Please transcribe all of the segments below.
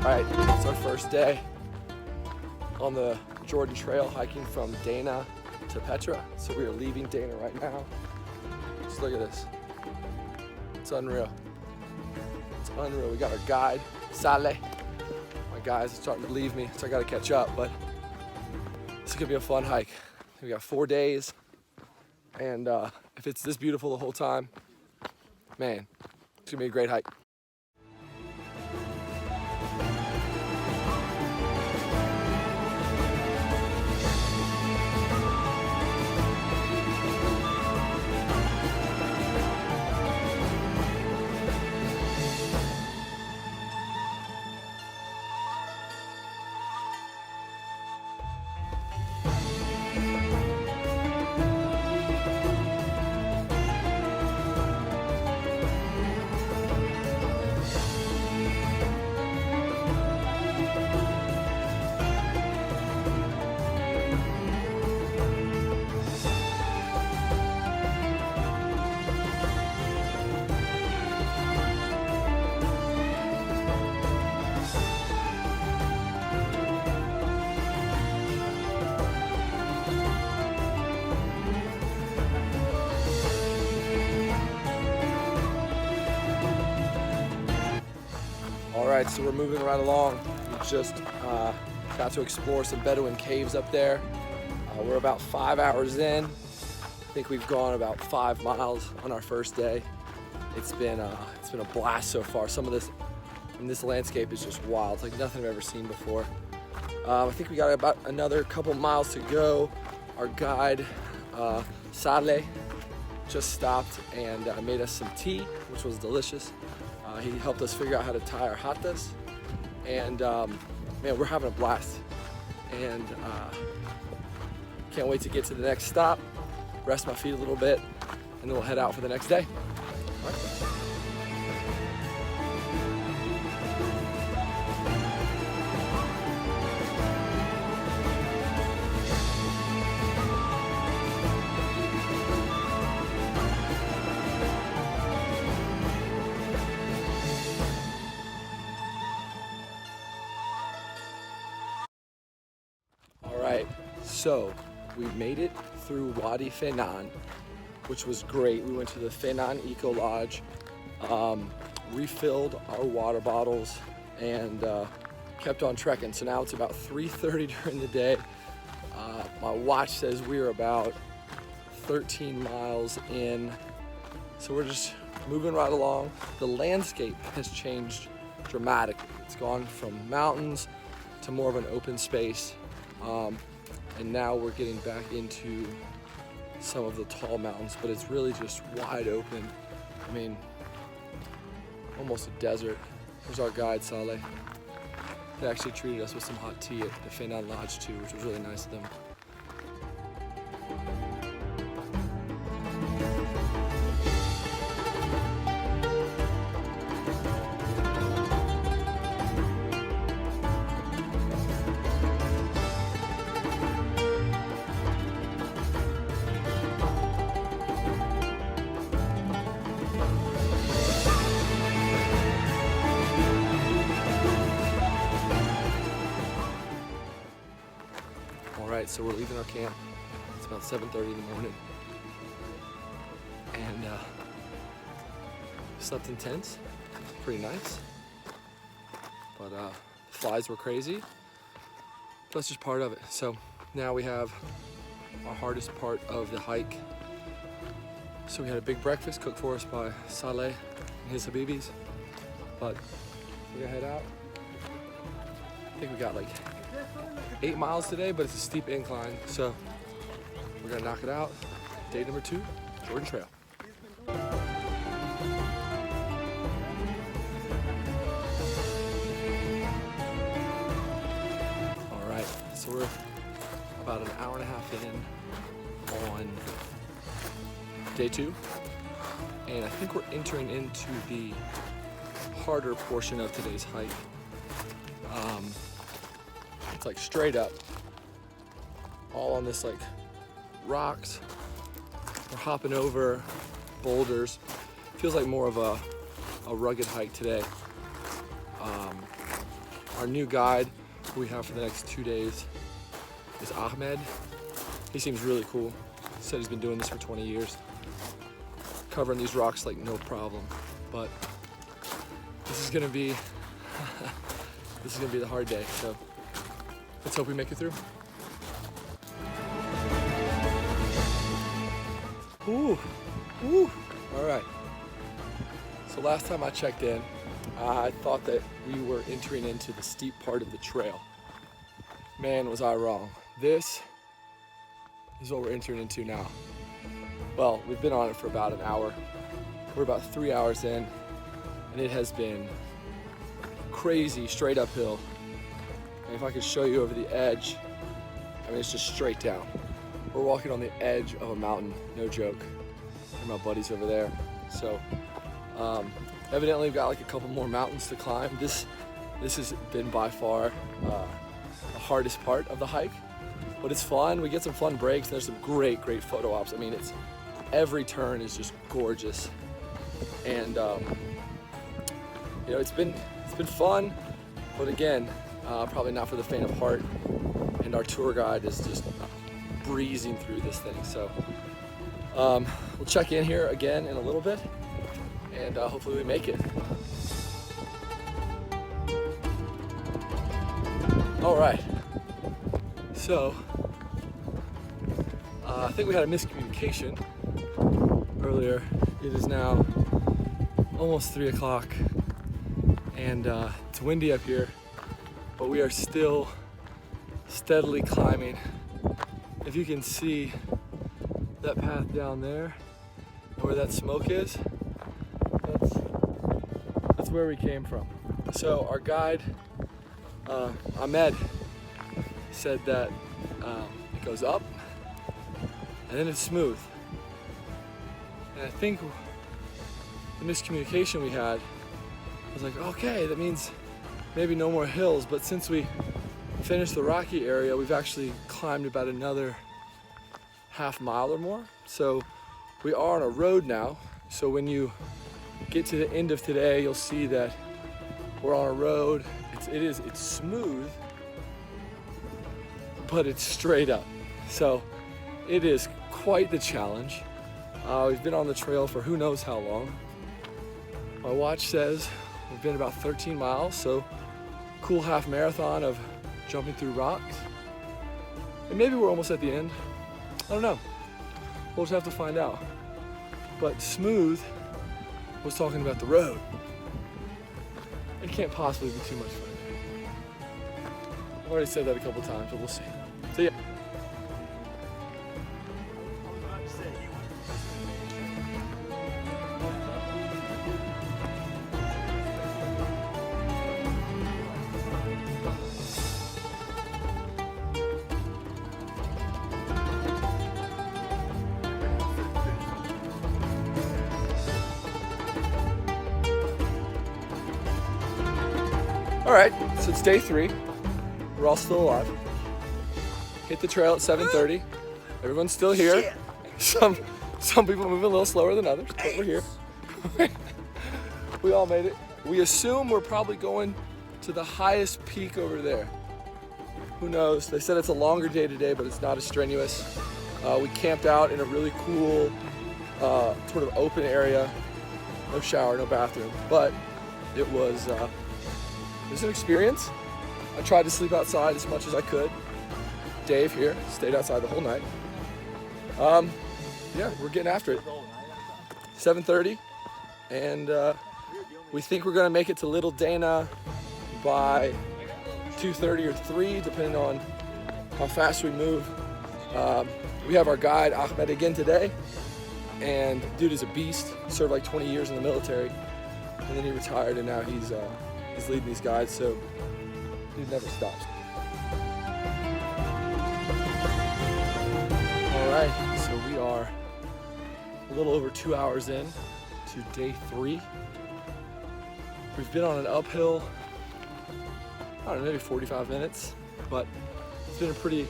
right, it's our first day on the Jordan Trail, hiking from Dana to Petra. So we are leaving Dana right now. Just look at this. It's unreal. It's unreal. We got our guide, Saleh. My guys are starting to leave me, so I gotta catch up, but this is gonna be a fun hike. We got 4 days, and if it's this beautiful the whole time, man, it's gonna be a great hike. All right, so we're moving right along. We just got to explore some Bedouin caves up there. We're about 5 hours in. I think we've gone about 5 miles on our first day. It's been a blast so far. Some of this landscape is just wild. It's like nothing I've ever seen before. I think we got about another couple miles to go. Our guide, Saleh, just stopped and made us some tea, which was delicious. He helped us figure out how to tie our hatas, and man, we're having a blast, and can't wait to get to the next stop, rest my feet a little bit, and then we'll head out for the next day. All right. So we made it through Wadi Dana, which was great. We went to the Dana Eco Lodge, refilled our water bottles, and kept on trekking. So now it's about 3:30 during the day. My watch says we're about 13 miles in. So we're just moving right along. The landscape has changed dramatically. It's gone from mountains to more of an open space. And now we're getting back into some of the tall mountains, but it's really just wide open. I mean, almost a desert. Here's our guide, Saleh. They actually treated us with some hot tea at the Dana Lodge too, which was really nice of them. So we're leaving our camp. It's about 7:30 in the morning, and slept in tents. Pretty nice, but the flies were crazy. That's just part of it. So now we have our hardest part of the hike. So we had a big breakfast cooked for us by Saleh and his Habibis, but we're gonna head out. I think we got like 8 miles today, but it's a steep incline, so we're gonna knock it out. Day number 2, Jordan Trail. All right, so we're about an hour and a half in on day 2, and I think we're entering into the harder portion of today's hike. It's like straight up, all on this like rocks. We're hopping over boulders. Feels like more of a rugged hike today. Our new guide who we have for the next 2 days is Ahmed. He seems really cool. He said he's been doing this for 20 years. Covering these rocks like no problem. But this is gonna be the hard day. So let's hope we make it through. Ooh, ooh. All right. So last time I checked in, I thought that we were entering into the steep part of the trail. Man, was I wrong. This is what we're entering into now. Well, we've been on it for about an hour. We're about 3 hours in, and it has been crazy straight uphill. And if I could show you over the edge, I mean, it's just straight down. We're walking on the edge of a mountain, no joke. And my buddy's over there. So, evidently we've got like a couple more mountains to climb. This has been by far the hardest part of the hike, but it's fun. We get some fun breaks, and there's some great photo ops. I mean, every turn is just gorgeous, and you know, it's been fun, but again, probably not for the faint of heart. And our tour guide is just breezing through this thing. So we'll check in here again in a little bit, and hopefully we make it. All right, so I think we had a miscommunication earlier. It is now almost 3 o'clock, and it's windy up here, but we are still steadily climbing. If you can see that path down there, where that smoke is, that's where we came from. So our guide, Ahmed, said that it goes up and then it's smooth. And I think the miscommunication we had was like, okay, that means maybe no more hills, but since we finished the rocky area, we've actually climbed about another half mile or more. So we are on a road now. So when you get to the end of today, you'll see that we're on a road. It's smooth, but it's straight up. So it is quite the challenge. We've been on the trail for who knows how long. My watch says we've been about 13 miles, so cool half marathon of jumping through rocks. And maybe we're almost at the end. I don't know. We'll just have to find out. But Smooth was talking about the road. It can't possibly be too much fun. I've already said that a couple times, but we'll see. So yeah. All right, so it's day 3. We're all still alive. Hit the trail at 7:30. Everyone's still here. Some people move a little slower than others, but we're here. We all made it. We assume we're probably going to the highest peak over there. Who knows? They said it's a longer day today, but it's not as strenuous. We camped out in a really cool sort of open area. No shower, no bathroom, but it was an experience. I tried to sleep outside as much as I could. Dave here stayed outside the whole night. Yeah, we're getting after it. 7:30, and we think we're gonna make it to Little Dana by 2:30 or 3, depending on how fast we move. We have our guide Ahmed again today, and dude is a beast. He served like 20 years in the military, and then he retired, and now he's leading these guides, so dude never stops. All right, so we are a little over 2 hours in to day 3. We've been on an uphill, I don't know, maybe 45 minutes, but it's been a pretty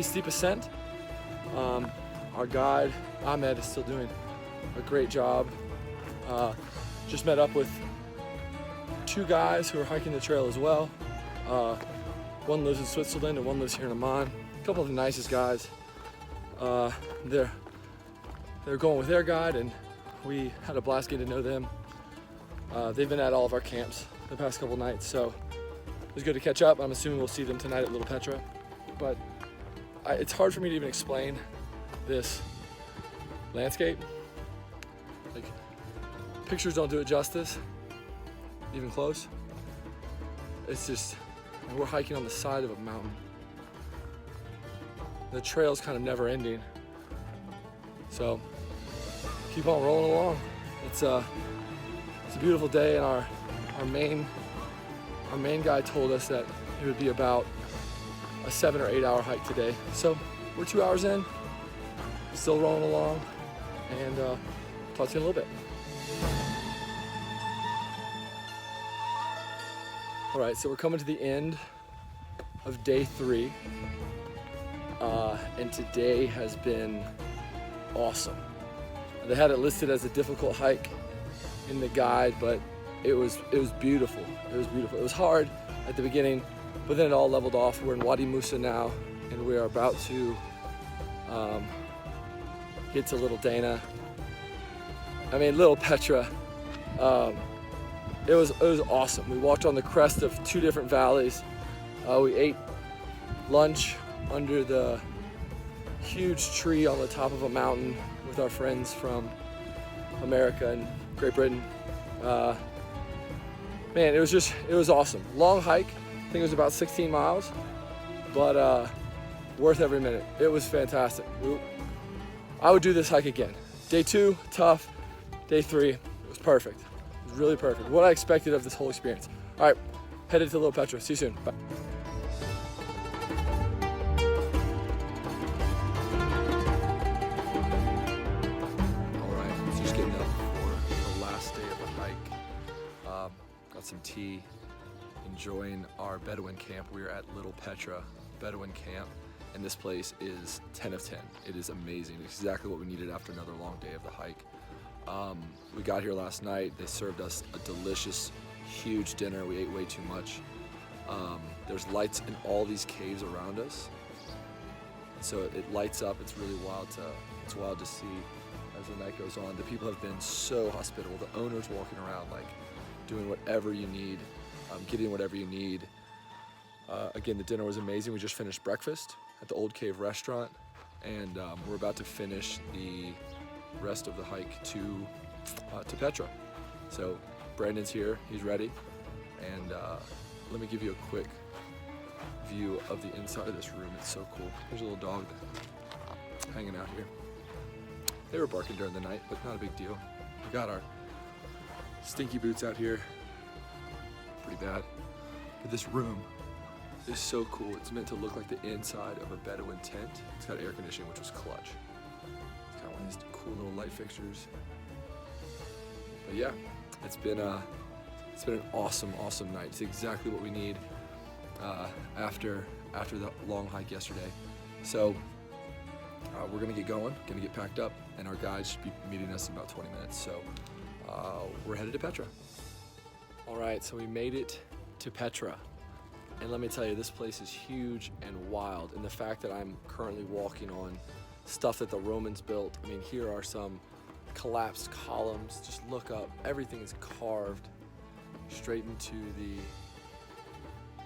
steep ascent. Our guide, Ahmed, is still doing a great job. Just met up with two guys who are hiking the trail as well. One lives in Switzerland and one lives here in Amman. A couple of the nicest guys. They're going with their guide, and we had a blast getting to know them. They've been at all of our camps the past couple nights, so it was good to catch up. I'm assuming we'll see them tonight at Little Petra, but it's hard for me to even explain this landscape. Like, pictures don't do it justice, even close. It's just, we're hiking on the side of a mountain. The trail's kind of never ending. So keep on rolling along. It's a beautiful day, and our main guy told us that it would be about a 7 or 8 hour hike today. So we're 2 hours in, still rolling along, and talk to you in a little bit. All right, so we're coming to the end of day 3, and today has been awesome. They had it listed as a difficult hike in the guide, but it was beautiful. It was beautiful. It was hard at the beginning, but then it all leveled off. We're in Wadi Musa now, and we are about to get to Little Petra. It was awesome. We walked on the crest of 2 different valleys. We ate lunch under the huge tree on the top of a mountain with our friends from America and Great Britain. Man, it was awesome. Long hike. I think it was about 16 miles, but worth every minute. It was fantastic. I would do this hike again. Day 2, tough. Day 3, it was perfect. It was really perfect. What I expected of this whole experience. All right, headed to Little Petra. See you soon. Bye. Got some tea, enjoying our Bedouin camp. We're at Little Petra Bedouin camp, and this place is 10 of 10. It is amazing. It's exactly what we needed after another long day of the hike. We got here last night. They served us a delicious, huge dinner. We ate way too much. There's lights in all these caves around us, so it lights up. It's really wild to see as the night goes on. The people have been so hospitable. The owners walking around like doing whatever you need, getting whatever you need. Again, the dinner was amazing. We just finished breakfast at the Old Cave restaurant, and we're about to finish the rest of the hike to Petra. So Brandon's here, he's ready, and let me give you a quick view of the inside of this room. It's so cool. There's a little dog hanging out here. They were barking during the night, but not a big deal. We got our stinky boots out here, pretty bad. But this room is so cool. It's meant to look like the inside of a Bedouin tent. It's got air conditioning, which was clutch. It's got one of these cool little light fixtures. But yeah, it's been an awesome night. It's exactly what we need after the long hike yesterday. So we're gonna get going, gonna get packed up, and our guide should be meeting us in about 20 minutes. So we're headed to Petra. All right, so we made it to Petra. And let me tell you, this place is huge and wild. And the fact that I'm currently walking on stuff that the Romans built. I mean, here are some collapsed columns. Just look up, everything is carved straight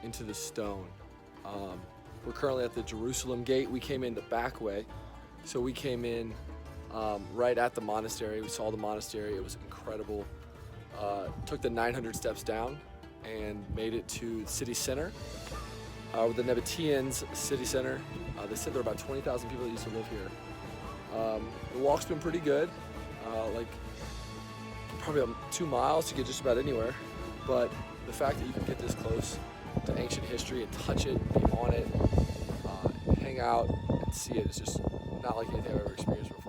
into the stone. We're currently at the Jerusalem gate. We came in the back way. So we came in right at the monastery. We saw the monastery. It was incredible. Took the 900 steps down and made it to the city center. With the Nabateans city center. They said there are about 20,000 people that used to live here. The walk's been pretty good. Like probably 2 miles to get just about anywhere. But the fact that you can get this close to ancient history and touch it, be on it, hang out and see it is just not like anything I've ever experienced before.